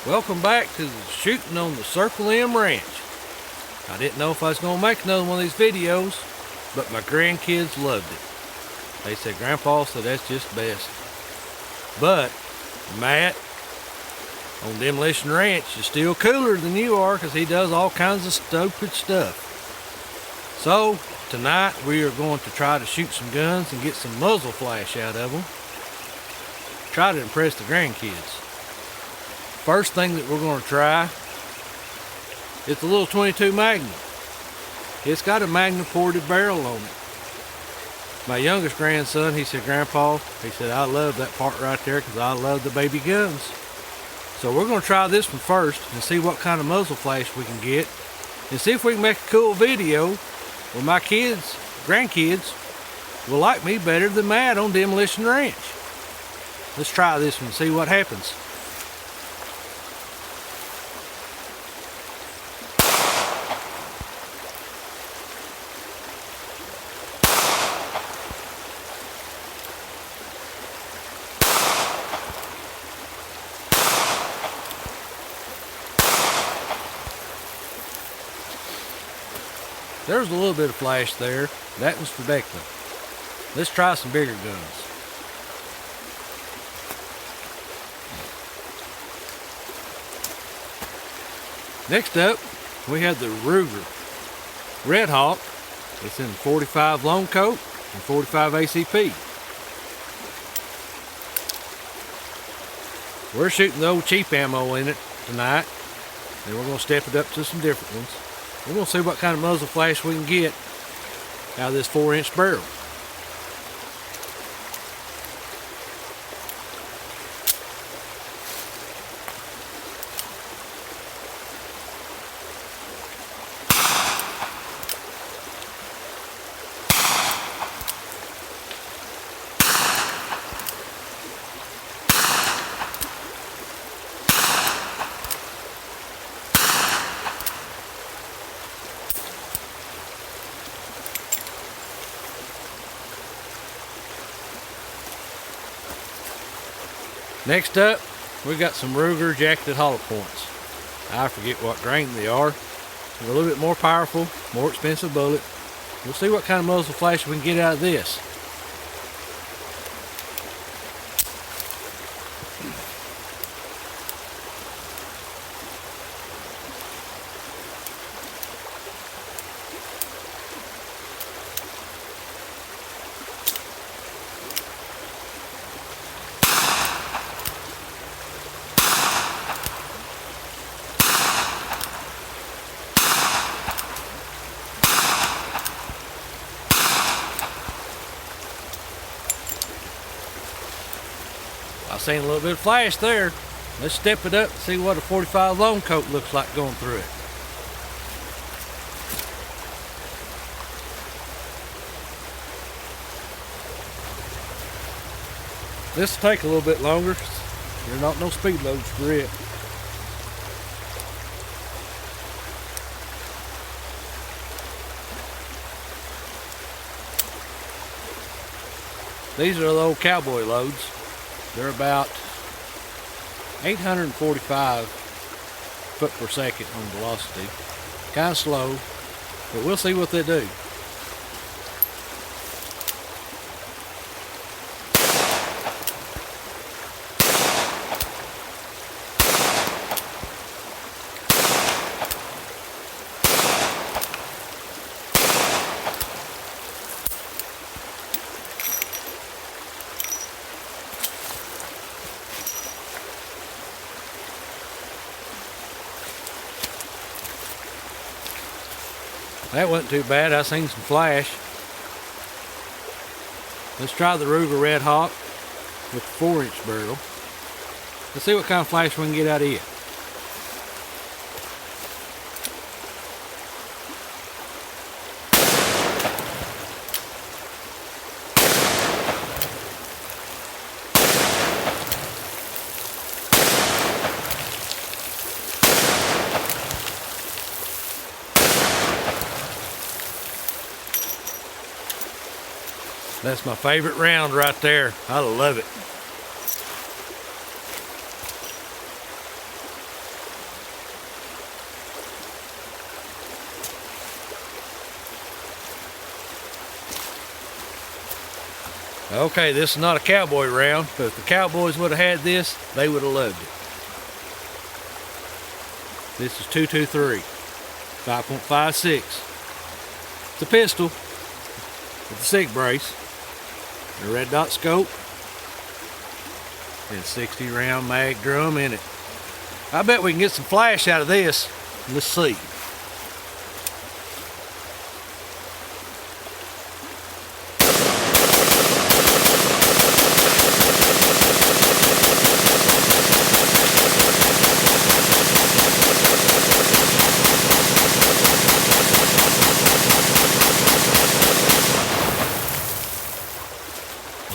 Welcome back to the shooting on the Circle M Ranch. I didn't know if I was going to make another one of these videos, but my grandkids loved it. They said, Grandpa said that's just best. But Matt on Demolition Ranch is still cooler than you are because he does all kinds of stupid stuff. So tonight we are going to try to shoot some guns and get some muzzle flash out of them. Try to impress the grandkids. First thing that we're going to try is the little 22 Magnum. It's got a Magnum ported barrel on it. My youngest grandson, he said, Grandpa, he said, I love that part right there because I love the baby guns. So we're going to try this one first and see what kind of muzzle flash we can get and see if we can make a cool video where my kids, grandkids, will like me better than Matt on Demolition Ranch. Let's try this one and see what happens. There's a little bit of flash there. That was protecting. Let's try some bigger guns. Next up, we have the Ruger Redhawk. It's in 45 long coat and 45 ACP. We're shooting the old cheap ammo in it tonight. Then we're going to step it up to some different ones. We're going to see what kind of muzzle flash we can get out of this 4-inch barrel. Next up, we got some Ruger jacketed hollow points. I forget what grain they are. They're a little bit more powerful, more expensive bullet. We'll see what kind of muzzle flash we can get out of this. I seen a little bit of flash there. Let's step it up and see what a 45 long coat looks like going through it. This will take a little bit longer. There are not no speed loads for it. These are the old Cowboy loads. They're about 845 foot per second on velocity. Kind of slow, but we'll see what they do. That wasn't too bad. I seen some flash. Let's try the Ruger Redhawk with the 4-inch barrel. Let's see what kind of flash we can get out of it. That's my favorite round right there. I love it. Okay, this is not a Cowboy round, but if the Cowboys would have had this, they would have loved it. This is 223, 5.56. It's a pistol with a SIG brace, and a red dot scope, and 60 round mag drum in it. I bet we can get some flash out of this. Let's see.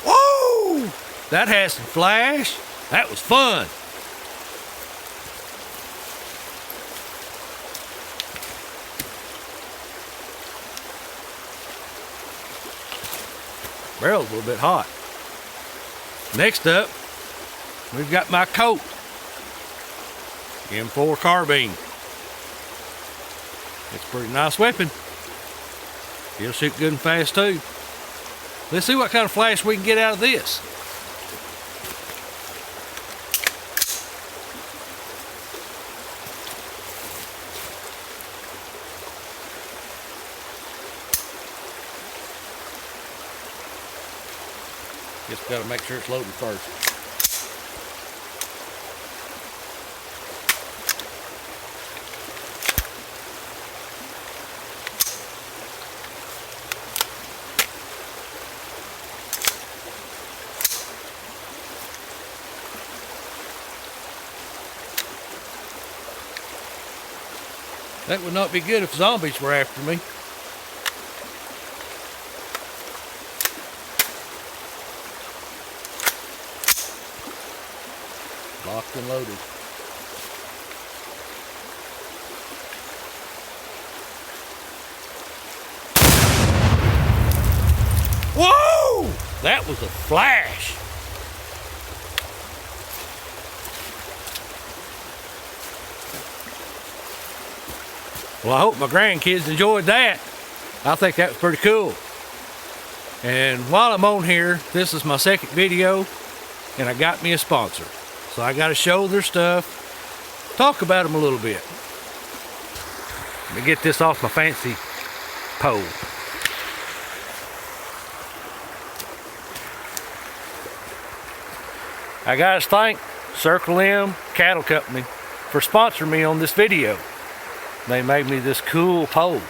Whoa! That has some flash. That was fun. Barrel's a little bit hot. Next up, we've got my coat. M4 carbine. It's a pretty nice weapon. It'll shoot good and fast too. Let's see what kind of flash we can get out of this. Just got to make sure it's loading first. That would not be good if zombies were after me. Locked and loaded. Whoa! That was a flash. Well, I hope my grandkids enjoyed that. I think that was pretty cool. And while I'm on here, this is my second video, and I got me a sponsor. So I got to show their stuff, talk about them a little bit. Let me get this off my fancy pole. I got to thank Circle M Cattle Company for sponsoring me on this video. They made me this cool pole.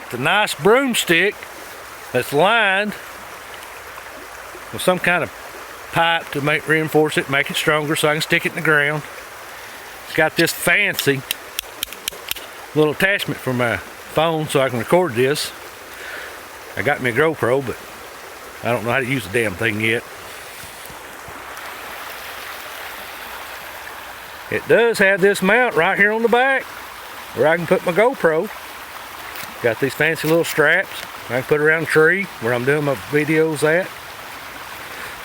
It's a nice broomstick that's lined with some kind of pipe to reinforce it, make it stronger so I can stick it in the ground. It's got this fancy little attachment for my phone so I can record this. I got me a GoPro, but I don't know how to use the damn thing yet. It does have this mount right here on the back where I can put my GoPro. Got these fancy little straps I can put around the tree where I'm doing my videos at.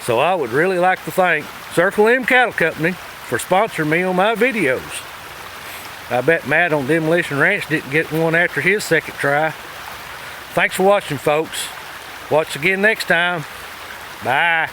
So I would really like to thank Circle M Cattle Company for sponsoring me on my videos. I bet Matt on Demolition Ranch didn't get one after his second try. Thanks for watching, folks. Watch again next time. Bye.